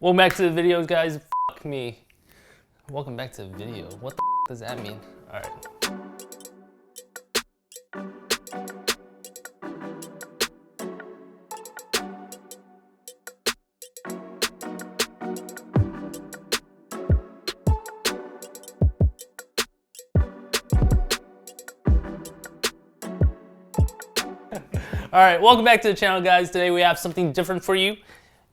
Welcome back to the videos, guys. Fuck me. Welcome back to the video. What the does that mean? All right. All right, welcome back to the channel, guys. Today we have something different for you.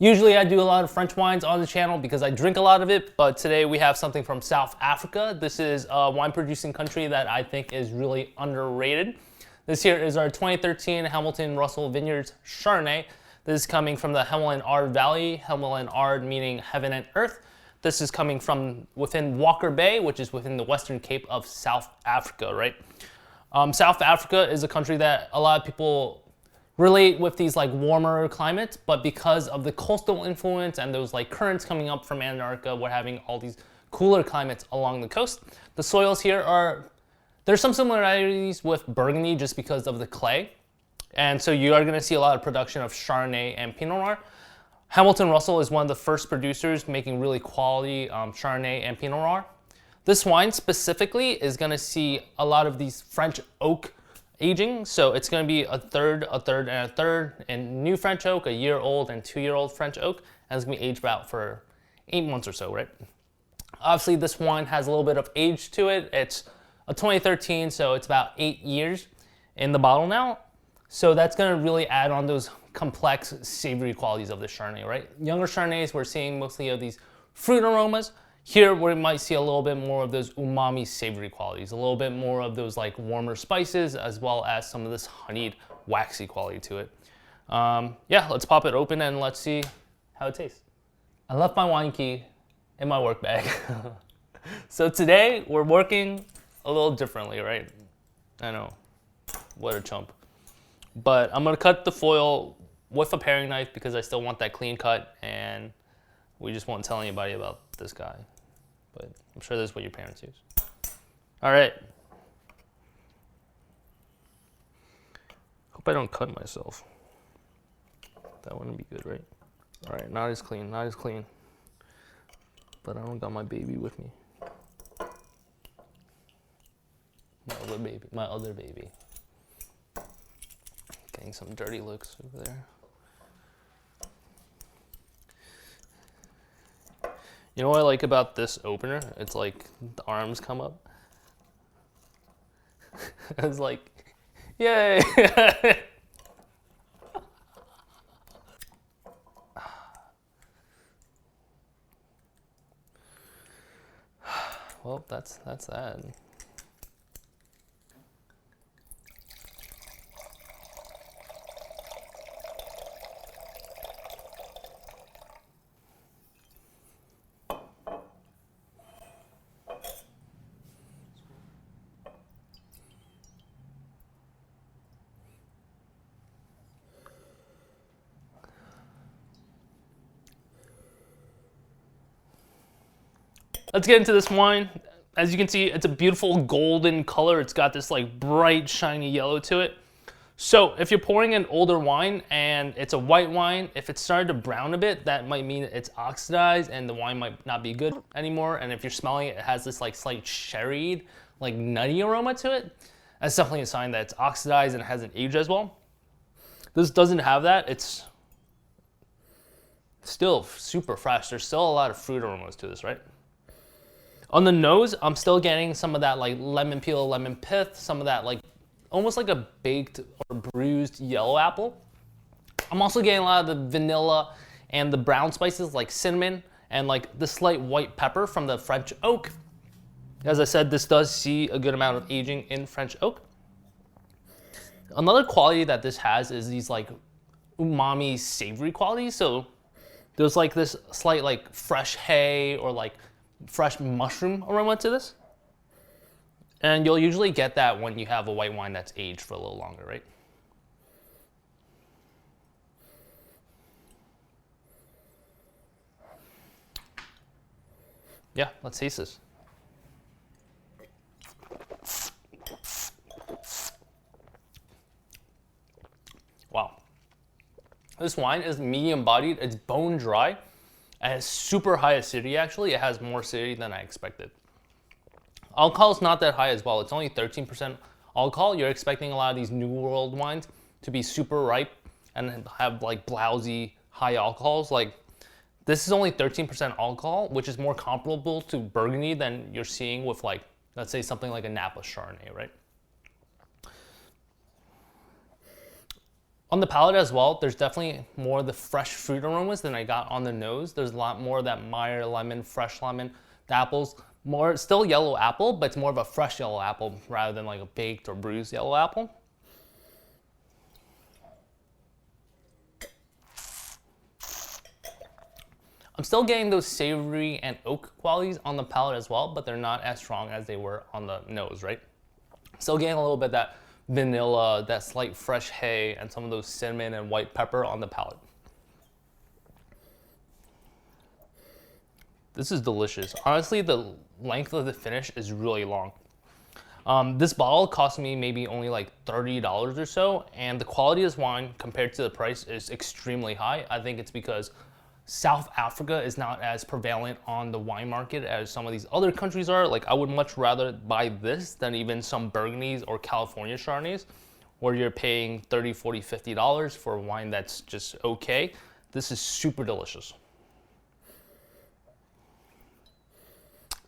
Usually I do a lot of French wines on the channel because I drink a lot of it, but today we have something from South Africa. This is a wine producing country that I think is really underrated. This here is our 2013 Hamilton Russell Vineyards Chardonnay. This is coming from the Hamilton Ard Valley, Hamilton Ard meaning heaven and earth. This is coming from within Walker Bay, which is within the Western Cape of South Africa, right? South Africa is a country that a lot of people relate with these like warmer climates, but because of the coastal influence and those like currents coming up from Antarctica, we're having all these cooler climates along the coast. The soils here there's some similarities with Burgundy just because of the clay. And so you are gonna see a lot of production of Chardonnay and Pinot Noir. Hamilton Russell is one of the first producers making really quality Chardonnay and Pinot Noir. This wine specifically is gonna see a lot of these French oak aging, so it's going to be a third, and a third in new French oak, a year-old and 2-year-old French oak, and it's going to be aged out for 8 months or so, right? Obviously, this wine has a little bit of age to it. It's a 2013, so it's about 8 years in the bottle now. So that's going to really add on those complex, savory qualities of the Chardonnay, right? Younger Chardonnays, we're seeing mostly of these fruit aromas. Here, we might see a little bit more of those umami savory qualities, a little bit more of those like warmer spices, as well as some of this honeyed, waxy quality to it. Yeah, let's pop it open and let's see how it tastes. I left my wine key in my work bag. So today, we're working a little differently, right? I know, what a chump. But I'm gonna cut the foil with a paring knife because I still want that clean cut, and we just won't tell anybody about this guy, but I'm sure this is what your parents use. All right. Hope I don't cut myself. That wouldn't be good, right? All right, not as clean, not as clean. But I don't got my baby with me. My other baby. Getting some dirty looks over there. You know what I like about this opener? It's like the arms come up. It's like, yay! Well, that's that. Let's get into this wine. As you can see, it's a beautiful golden color. It's got this like bright, shiny yellow to it. So if you're pouring an older wine and it's a white wine, if it's starting to brown a bit, that might mean it's oxidized and the wine might not be good anymore. And if you're smelling it, it has this like slight sherried, like nutty aroma to it. That's definitely a sign that it's oxidized and it hasn't aged as well. This doesn't have that. It's still super fresh. There's still a lot of fruit aromas to this, right? On the nose, I'm still getting some of that like lemon peel, lemon pith, some of that like almost like a baked or bruised yellow apple. I'm also getting a lot of the vanilla and the brown spices like cinnamon and like the slight white pepper from the French oak. As I said, this does see a good amount of aging in French oak. Another quality that this has is these like umami savory qualities. So there's like this slight like fresh hay or like fresh mushroom aroma to this. And you'll usually get that when you have a white wine that's aged for a little longer, right? Yeah, let's taste this. Wow. This wine is medium bodied, it's bone dry. It has super high acidity actually. It has more acidity than I expected. Alcohol is not that high as well. It's only 13% alcohol. You're expecting a lot of these New World wines to be super ripe and have like blousy high alcohols. Like this is only 13% alcohol, which is more comparable to Burgundy than you're seeing with like, let's say something like a Napa Chardonnay, right? On the palate as well, there's definitely more of the fresh fruit aromas than I got on the nose. There's a lot more of that Meyer lemon, fresh lemon, the apples. More, still yellow apple, but it's more of a fresh yellow apple rather than like a baked or bruised yellow apple. I'm still getting those savory and oak qualities on the palate as well, but they're not as strong as they were on the nose, right? Still getting a little bit of that vanilla, that slight fresh hay, and some of those cinnamon and white pepper on the palate. This is delicious. Honestly, the length of the finish is really long. This bottle cost me maybe only like $30 or so, and the quality of this wine compared to the price is extremely high. I think it's because South Africa is not as prevalent on the wine market as some of these other countries are. Like I would much rather buy this than even some Burgundies or California Chardonnays where you're paying $30, $40, $50 for a wine that's just okay. This is super delicious.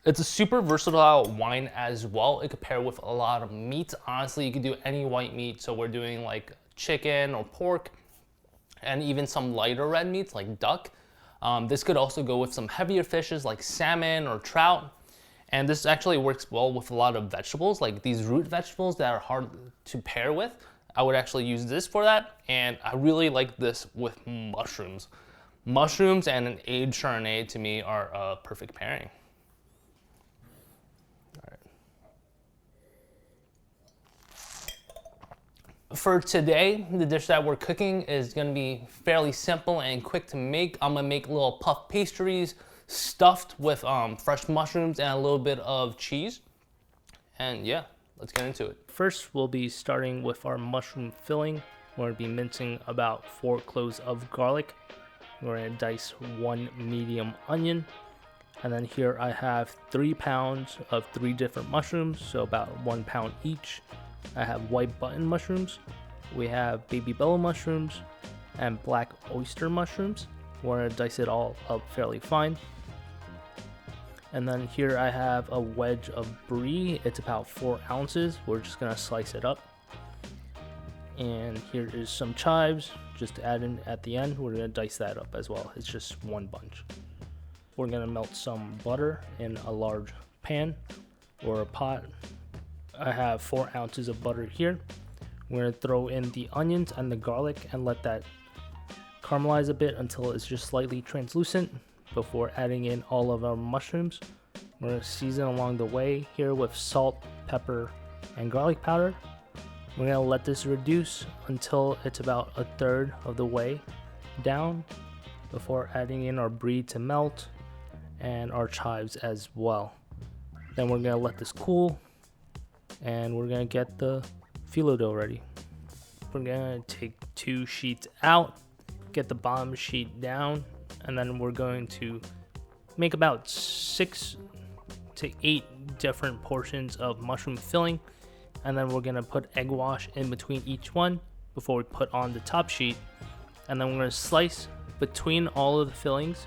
It's a super versatile wine as well. It could pair with a lot of meat. Honestly, you could do any white meat. So we're doing like chicken or pork and even some lighter red meats like duck. This could also go with some heavier fishes like salmon or trout. And this actually works well with a lot of vegetables, like these root vegetables that are hard to pair with. I would actually use this for that. And I really like this with mushrooms. Mushrooms and an aged Chardonnay to me are a perfect pairing. For today, the dish that we're cooking is gonna be fairly simple and quick to make. I'm gonna make little puff pastries stuffed with fresh mushrooms and a little bit of cheese. And yeah, let's get into it. First, we'll be starting with our mushroom filling. We're gonna be mincing about 4 cloves of garlic. We're gonna dice 1 medium onion. And then here I have 3 pounds of 3 different mushrooms, so about 1 pound each. I have white button mushrooms, we have baby bella mushrooms, and black oyster mushrooms. We're gonna dice it all up fairly fine. And then here I have a wedge of brie. It's about 4 ounces. We're just gonna slice it up. And here is some chives, just add in at the end. We're gonna dice that up as well. It's just 1 bunch. We're gonna melt some butter in a large pan or a pot. I have 4 ounces of butter here. We're gonna throw in the onions and the garlic and let that caramelize a bit until it's just slightly translucent before adding in all of our mushrooms. We're gonna season along the way here with salt, pepper, and garlic powder. We're gonna let this reduce until it's about 1/3 of the way down before adding in our brie to melt and our chives as well. Then we're gonna let this cool and we're gonna get the phyllo dough ready. We're gonna take 2 sheets out, get the bottom sheet down, and then we're going to make about 6 to 8 different portions of mushroom filling, and then we're gonna put egg wash in between each one before we put on the top sheet, and then we're gonna slice between all of the fillings,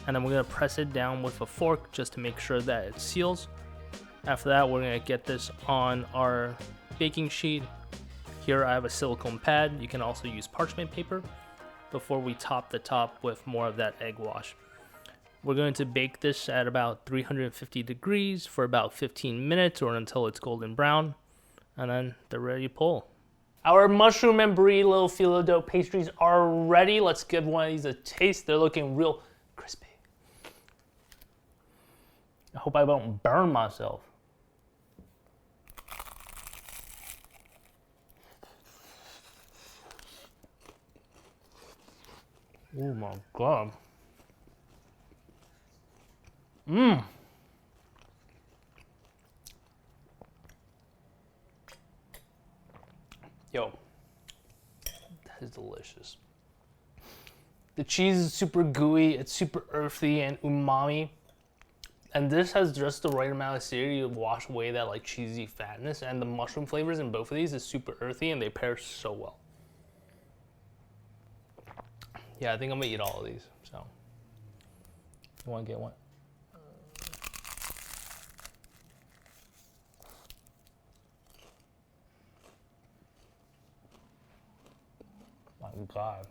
and then we're gonna press it down with a fork just to make sure that it seals. After that, we're gonna get this on our baking sheet. Here I have a silicone pad. You can also use parchment paper before we top the top with more of that egg wash. We're going to bake this at about 350 degrees for about 15 minutes or until it's golden brown, and then they're ready to pull. Our mushroom and brie little phyllo dough pastries are ready. Let's give one of these a taste. They're looking real crispy. I hope I don't burn myself. Oh my God. Yo, that is delicious. The cheese is super gooey, it's super earthy and umami. And this has just the right amount of acidity to wash away that like cheesy fatness, and the mushroom flavors in both of these is super earthy and they pair so well. Yeah, I think I'm gonna eat all of these, so. You wanna get one? My God.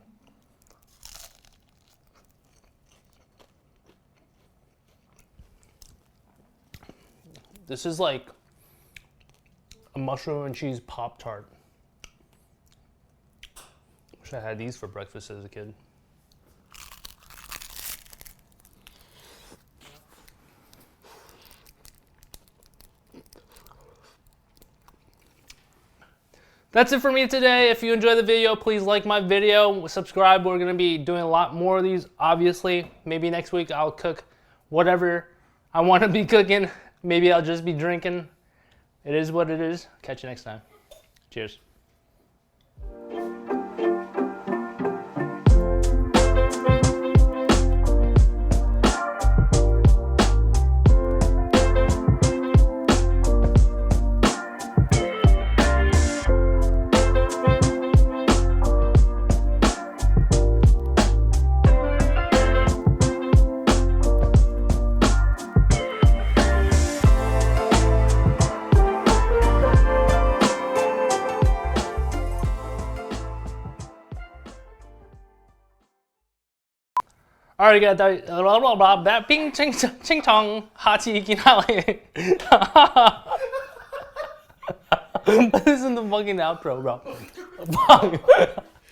This is like a mushroom and cheese Pop-Tart. Wish I had these for breakfast as a kid. That's it for me today. If you enjoyed the video, please like my video, subscribe. We're gonna be doing a lot more of these, obviously. Maybe next week I'll cook whatever I wanna be cooking. Maybe I'll just be drinking. It is what it is. Catch you next time. Cheers. Alright guys, that ping ching ching chong hachi ikinale. This isn't the fucking outro, bro.